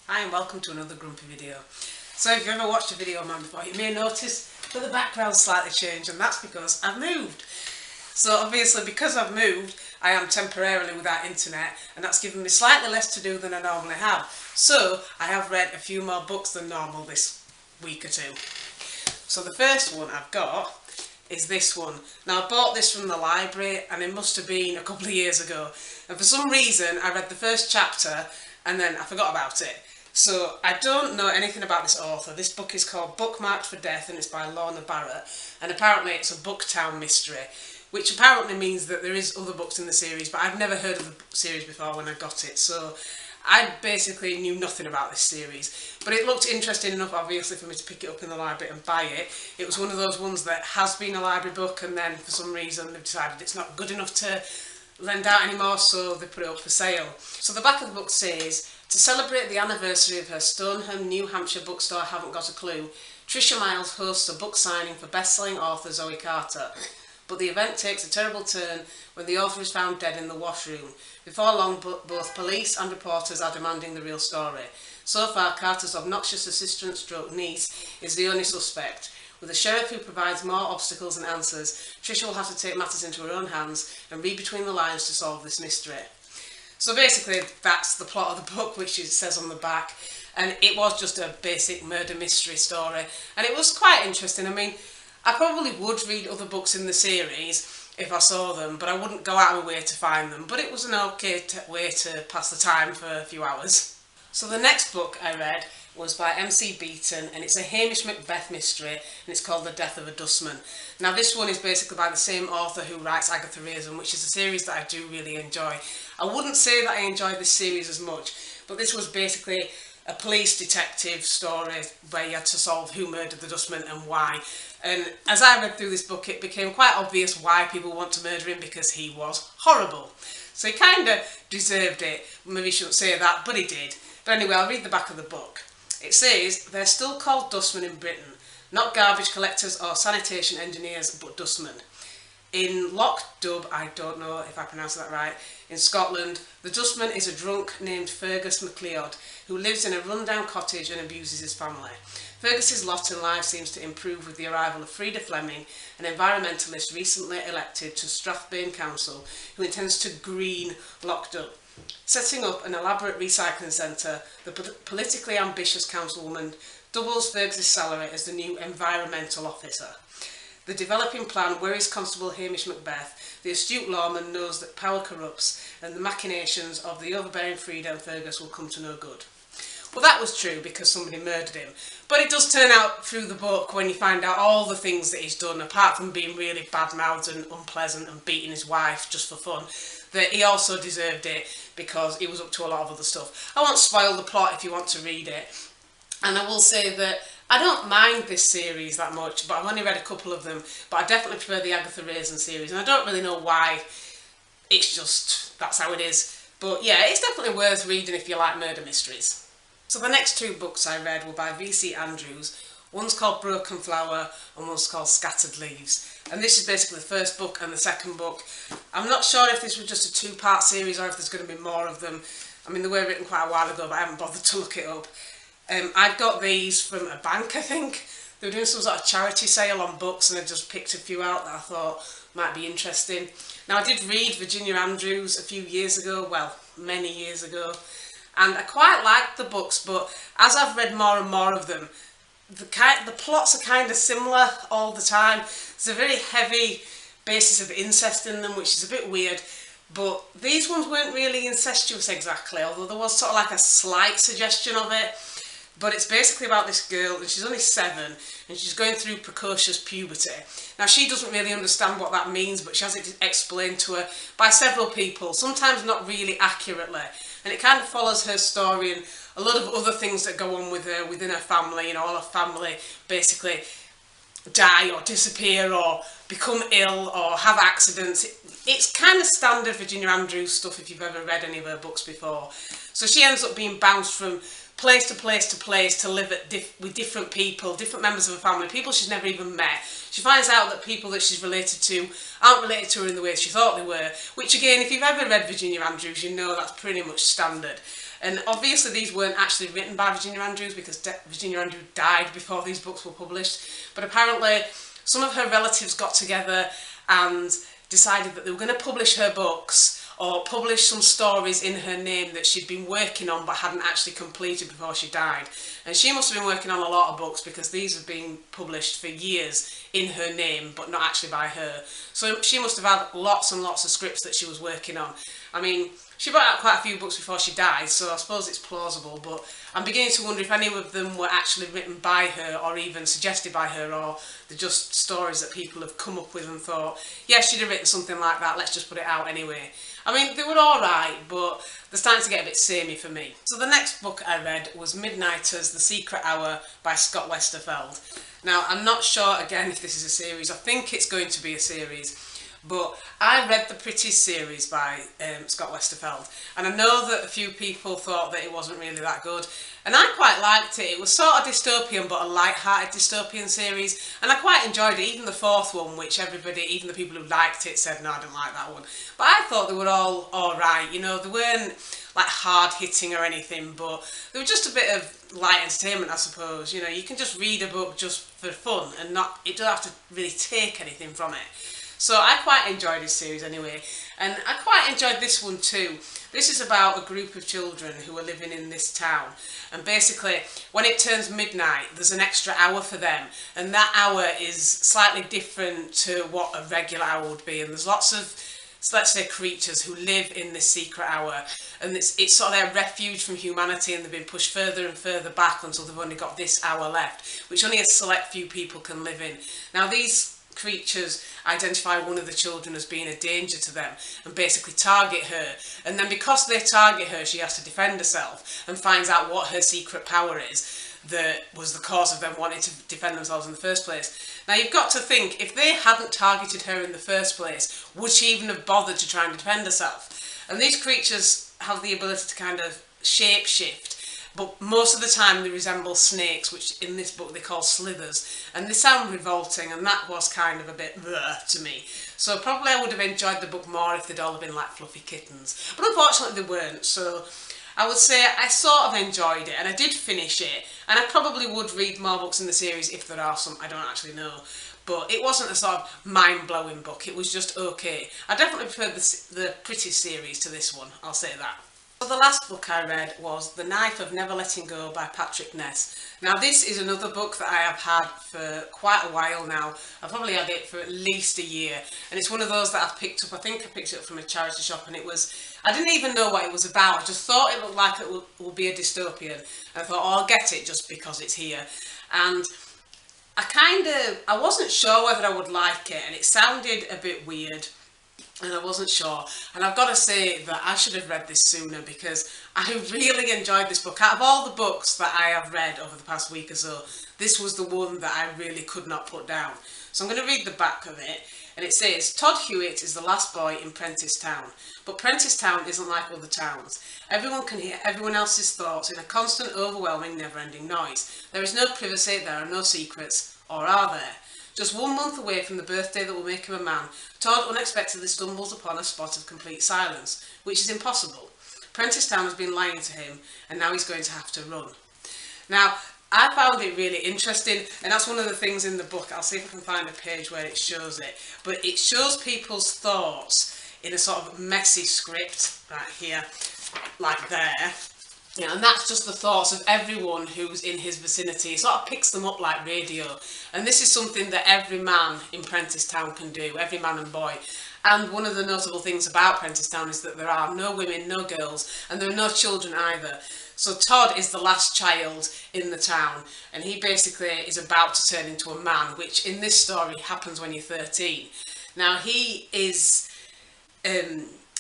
Hi and welcome to another Grumpy video. So if you've ever watched a video of mine before, you may notice that the background's slightly changed, and that's because I've moved. So obviously because I've moved, I am temporarily without internet, and that's given me slightly less to do than I normally have. So I have read a few more books than normal this week or two. So the first one I've got is this one. Now I bought this from the library and it must have been a couple of years ago, and for some reason I read the first chapter and then I forgot about it. So I don't know anything about this author. This book is called Bookmarked for Death and it's by Lorna Barrett, and apparently it's a Booktown mystery, which apparently means that there is other books in the series, but I've never heard of the series before when I got it, so I basically knew nothing about this series. But it looked interesting enough, obviously, for me to pick it up in the library and buy it. It was one of those ones that has been a library book and then for some reason they've decided it's not good enough to lend out anymore, so they put it up for sale. So the back of the book says, to celebrate the anniversary of her Stoneham, New Hampshire bookstore Haven't Got a Clue, Tricia Miles hosts a book signing for best-selling author Zoe Carter. But the event takes a terrible turn when the author is found dead in the washroom. Before long, both police and reporters are demanding the real story. So far, Carter's obnoxious assistant-stroke-niece is the only suspect. With a sheriff who provides more obstacles than answers, Tricia will have to take matters into her own hands and read between the lines to solve this mystery. So basically, that's the plot of the book, which it says on the back. And it was just a basic murder mystery story. And it was quite interesting. I mean, I probably would read other books in the series if I saw them, but I wouldn't go out of my way to find them. But it was an okay way to pass the time for a few hours. So the next book I read was by MC Beaton, and it's a Hamish Macbeth mystery, and it's called The Death of a Dustman. Now this one is basically by the same author who writes Agatha Raisin, which is a series that I do really enjoy. I wouldn't say that I enjoyed this series as much, but this was basically a police detective story where you had to solve who murdered the dustman and why. And as I read through this book, it became quite obvious why people want to murder him, because he was horrible. So he kind of deserved it. Maybe I shouldn't say that, but he did. But anyway, I'll read the back of the book. It says, they're still called dustmen in Britain, not garbage collectors or sanitation engineers, but dustmen. In Loch Dub, I don't know if I pronounced that right, in Scotland, the dustman is a drunk named Fergus MacLeod, who lives in a run-down cottage and abuses his family. Fergus's lot in life seems to improve with the arrival of Frida Fleming, an environmentalist recently elected to Strathbane Council, who intends to green Loch Dub. Setting up an elaborate recycling centre, the politically ambitious councilwoman doubles Fergus's salary as the new environmental officer. The developing plan worries Constable Hamish Macbeth. The astute lawman knows that power corrupts and the machinations of the overbearing Frida and Fergus will come to no good. Well, that was true because somebody murdered him. But it does turn out through the book, when you find out all the things that he's done, apart from being really bad-mouthed and unpleasant and beating his wife just for fun, that he also deserved it because he was up to a lot of other stuff. I won't spoil the plot if you want to read it. And I will say that I don't mind this series that much, but I've only read a couple of them. But I definitely prefer the Agatha Raisin series, and I don't really know why. It's just, that's how it is. But yeah, it's definitely worth reading if you like murder mysteries. So the next two books I read were by V.C. Andrews. One's called Broken Flower and one's called Scattered Leaves. And this is basically the first book and the second book. I'm not sure if this was just a two-part series or if there's going to be more of them. I mean, they were written quite a while ago, but I haven't bothered to look it up. I got these from a bank, I think. They were doing some sort of charity sale on books, and I just picked a few out that I thought might be interesting. Now, I did read Virginia Andrews a few years ago, well, many years ago, and I quite liked the books, but as I've read more and more of them, the plots are kind of similar all the time. There's a very heavy basis of incest in them, which is a bit weird, but these ones weren't really incestuous exactly, although there was sort of like a slight suggestion of it. But it's basically about this girl, and she's only 7, and she's going through precocious puberty. Now, she doesn't really understand what that means, but she has it explained to her by several people, sometimes not really accurately. And it kind of follows her story and a lot of other things that go on with her within her family. You know, all her family basically die or disappear or become ill or have accidents. It's kind of standard Virginia Andrews stuff if you've ever read any of her books before. So she ends up being bounced from place to place to place to live at with different people, different members of her family, people she's never even met. She finds out that people that she's related to aren't related to her in the way she thought they were, which again, if you've ever read Virginia Andrews, you know that's pretty much standard. And obviously these weren't actually written by Virginia Andrews, because Virginia Andrews died before these books were published, but apparently some of her relatives got together and decided that they were going to publish her books, or publish some stories in her name that she'd been working on but hadn't actually completed before she died. And she must have been working on a lot of books, because these have been published for years in her name but not actually by her. So she must have had lots and lots of scripts that she was working on. I mean, she brought out quite a few books before she died, so I suppose it's plausible, but I'm beginning to wonder if any of them were actually written by her, or even suggested by her, or they're just stories that people have come up with and thought, yeah, she'd have written something like that, let's just put it out anyway. I mean, they were alright, but they're starting to get a bit samey for me. So the next book I read was Midnighters, The Secret Hour by Scott Westerfeld. Now, I'm not sure, again, if this is a series. I think it's going to be a series. But I read the Pretty series by Scott Westerfeld, and I know that a few people thought that it wasn't really that good, and I quite liked it. It was sort of dystopian, but a light-hearted dystopian series, and I quite enjoyed it. Even the fourth one, which everybody, even the people who liked it, said, no, I didn't like that one. But I thought they were all alright, you know, they weren't like hard-hitting or anything, but they were just a bit of light entertainment, I suppose. You know, you can just read a book just for fun, and it doesn't have to really take anything from it. So I quite enjoyed this series anyway, and I quite enjoyed this one too. This is about a group of children who are living in this town, and basically when it turns midnight there's an extra hour for them, and that hour is slightly different to what a regular hour would be, and there's lots of, let's say, creatures who live in this secret hour, and it's sort of their refuge from humanity, and they've been pushed further and further back until they've only got this hour left, which only a select few people can live in. Now these creatures identify one of the children as being a danger to them and basically target her, and then because they target her she has to defend herself and finds out what her secret power is that was the cause of them wanting to defend themselves in the first place. Now you've got to think, if they hadn't targeted her in the first place, would she even have bothered to try and defend herself? And these creatures have the ability to kind of shape shift, but most of the time they resemble snakes, which in this book they call slithers, and they sound revolting, and that was kind of a bit bleh to me. So probably I would have enjoyed the book more if they'd all been like fluffy kittens, but unfortunately they weren't. So I would say I sort of enjoyed it, and I did finish it, and I probably would read more books in the series if there are some, I don't actually know. But it wasn't a sort of mind-blowing book, it was just okay. I definitely preferred the Pretty series to this one, I'll say that. So the last book I read was The Knife of Never Letting Go by Patrick Ness. Now this is another book that I have had for quite a while now. I've probably had it for at least a year, and it's one of those that I've picked up. I think I picked it up from a charity shop, and I didn't even know what it was about. I just thought it looked like it would be a dystopian, and I thought, oh, I'll get it just because it's here. And I wasn't sure whether I would like it, and it sounded a bit weird, and I wasn't sure. And I've got to say that I should have read this sooner, because I really enjoyed this book. Out of all the books that I have read over the past week or so, this was the one that I really could not put down. So I'm going to read the back of it, and it says, Todd Hewitt is the last boy in Prentice Town, but Prentice Town isn't like other towns. Everyone can hear everyone else's thoughts in a constant, overwhelming, never-ending noise. There is no privacy, there are no secrets, or are there? Just 1 month away from the birthday that will make him a man, Todd unexpectedly stumbles upon a spot of complete silence, which is impossible. Prentice Town has been lying to him, and now he's going to have to run. Now, I found it really interesting, and that's one of the things in the book. I'll see if I can find a page where it shows it. But it shows people's thoughts in a sort of messy script, right here, like there. Yeah, and that's just the thoughts of everyone who's in his vicinity. It sort of picks them up like radio. And this is something that every man in Prentice Town can do, every man and boy. And one of the notable things about Prentice Town is that there are no women, no girls, and there are no children either. So Todd is the last child in the town, and he basically is about to turn into a man, which in this story happens when you're 13. Now he is,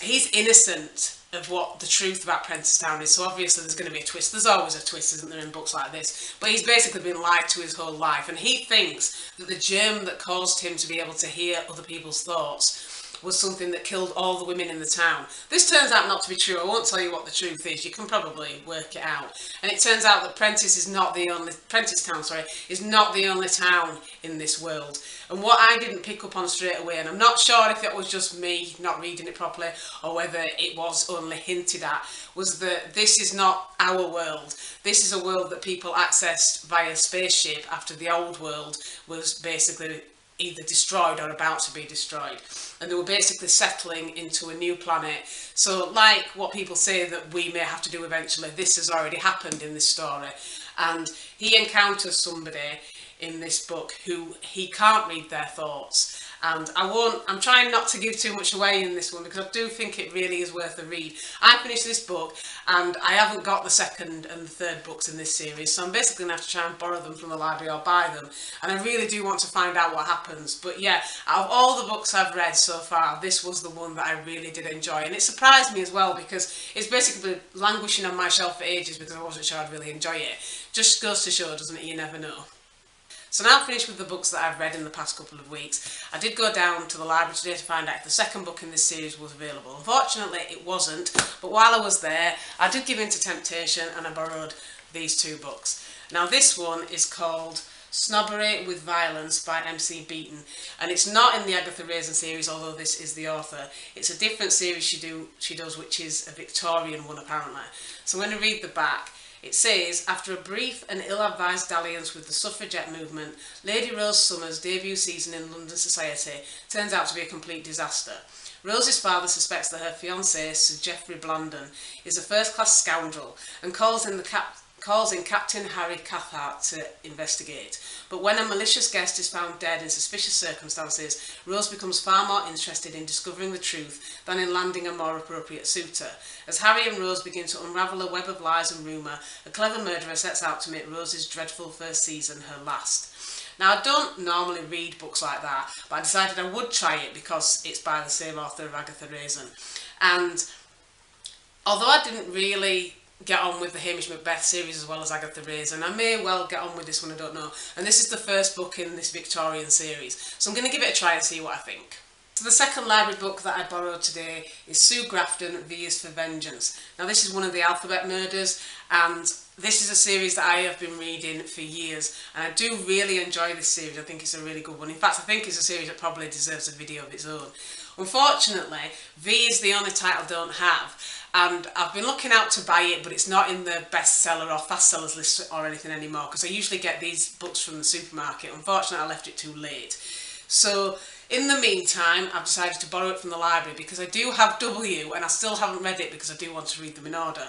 he's innocent of what the truth about Prentice Town is, so obviously there's going to be a twist. There's always a twist, isn't there, in books like this? But he's basically been lied to his whole life, and he thinks that the germ that caused him to be able to hear other people's thoughts was something that killed all the women in the town. This turns out not to be true. I won't tell you what the truth is. You can probably work it out. And it turns out that Prentice Town, is not the only town in this world. And what I didn't pick up on straight away, and I'm not sure if it was just me not reading it properly or whether it was only hinted at, was that this is not our world. This is a world that people accessed via spaceship after the old world was basically either destroyed or about to be destroyed, and they were basically settling into a new planet. So like what people say that we may have to do eventually, this has already happened in this story, and he encounters somebody in this book who he can't read their thoughts. And I'm trying not to give too much away in this one because I do think it really is worth a read. I finished this book and I haven't got the second and the third books in this series, so I'm basically going to have to try and borrow them from the library or buy them. And I really do want to find out what happens. But yeah, out of all the books I've read so far, this was the one that I really did enjoy. And it surprised me as well because it's basically languishing on my shelf for ages because I wasn't sure I'd really enjoy it. Just goes to show, doesn't it? You never know. So now I've finished with the books that I've read in the past couple of weeks. I did go down to the library today to find out if the second book in this series was available. Unfortunately it wasn't, but while I was there I did give in to temptation and I borrowed these two books. Now this one is called Snobbery with Violence by MC Beaton, and it's not in the Agatha Raisin series, although this is the author. It's a different series she does, which is a Victorian one apparently. So I'm going to read the back. It says, after a brief and ill-advised dalliance with the suffragette movement, Lady Rose Summers' debut season in London society turns out to be a complete disaster. Rose's father suspects that her fiancé, Sir Geoffrey Blandon, is a first-class scoundrel and calls in Captain Harry Cathcart to investigate. But when a malicious guest is found dead in suspicious circumstances, Rose becomes far more interested in discovering the truth than in landing a more appropriate suitor. As Harry and Rose begin to unravel a web of lies and rumour, a clever murderer sets out to make Rose's dreadful first season her last. Now, I don't normally read books like that, but I decided I would try it because it's by the same author of Agatha Raisin. And although I didn't really get on with the Hamish Macbeth series as well as Agatha Raisin, I may well get on with this one, I don't know. And this is the first book in this Victorian series, so I'm going to give it a try and see what I think. So the second library book that I borrowed today is Sue Grafton, V is for Vengeance. Now this is one of the alphabet murders, and this is a series that I have been reading for years, and I do really enjoy this series. I think it's a really good one. In fact, I think it's a series that probably deserves a video of its own. Unfortunately, V is the only title I don't have, and I've been looking out to buy it, but it's not in the bestseller or fast sellers list or anything anymore, because I usually get these books from the supermarket. Unfortunately, I left it too late. So in the meantime, I've decided to borrow it from the library because I do have W and I still haven't read it because I do want to read them in order.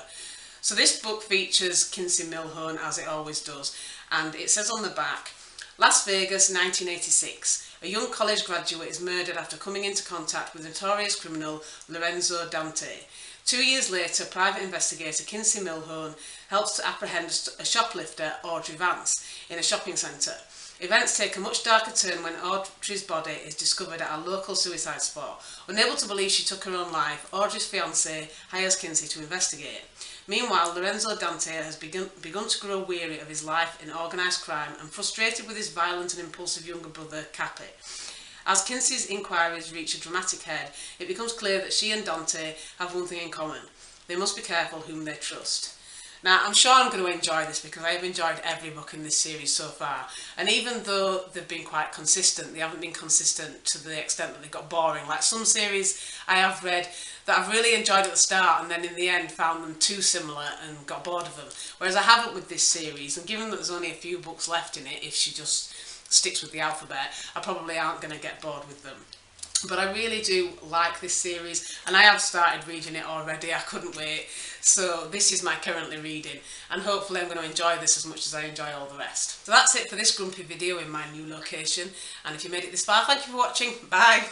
So this book features Kinsey Millhone, as it always does, and it says on the back, Las Vegas, 1986. A young college graduate is murdered after coming into contact with notorious criminal Lorenzo Dante. 2 years later, private investigator Kinsey Millhone helps to apprehend a shoplifter, Audrey Vance, in a shopping centre. Events take a much darker turn when Audrey's body is discovered at a local suicide spot. Unable to believe she took her own life, Audrey's fiancé hires Kinsey to investigate. Meanwhile, Lorenzo Dante has begun to grow weary of his life in organised crime and frustrated with his violent and impulsive younger brother, Cappy. As Kinsey's inquiries reach a dramatic head, it becomes clear that she and Dante have one thing in common. They must be careful whom they trust. Now, I'm sure I'm going to enjoy this because I have enjoyed every book in this series so far. And even though they've been quite consistent, they haven't been consistent to the extent that they got boring. Like some series I have read that I've really enjoyed at the start and then in the end found them too similar and got bored of them. Whereas I haven't with this series, and given that there's only a few books left in it, if she just sticks with the alphabet, I probably aren't going to get bored with them. But I really do like this series, and I have started reading it already. I couldn't wait. So this is my currently reading, and hopefully I'm going to enjoy this as much as I enjoy all the rest. So that's it for this grumpy video in my new location, and if you made it this far, thank you for watching. Bye!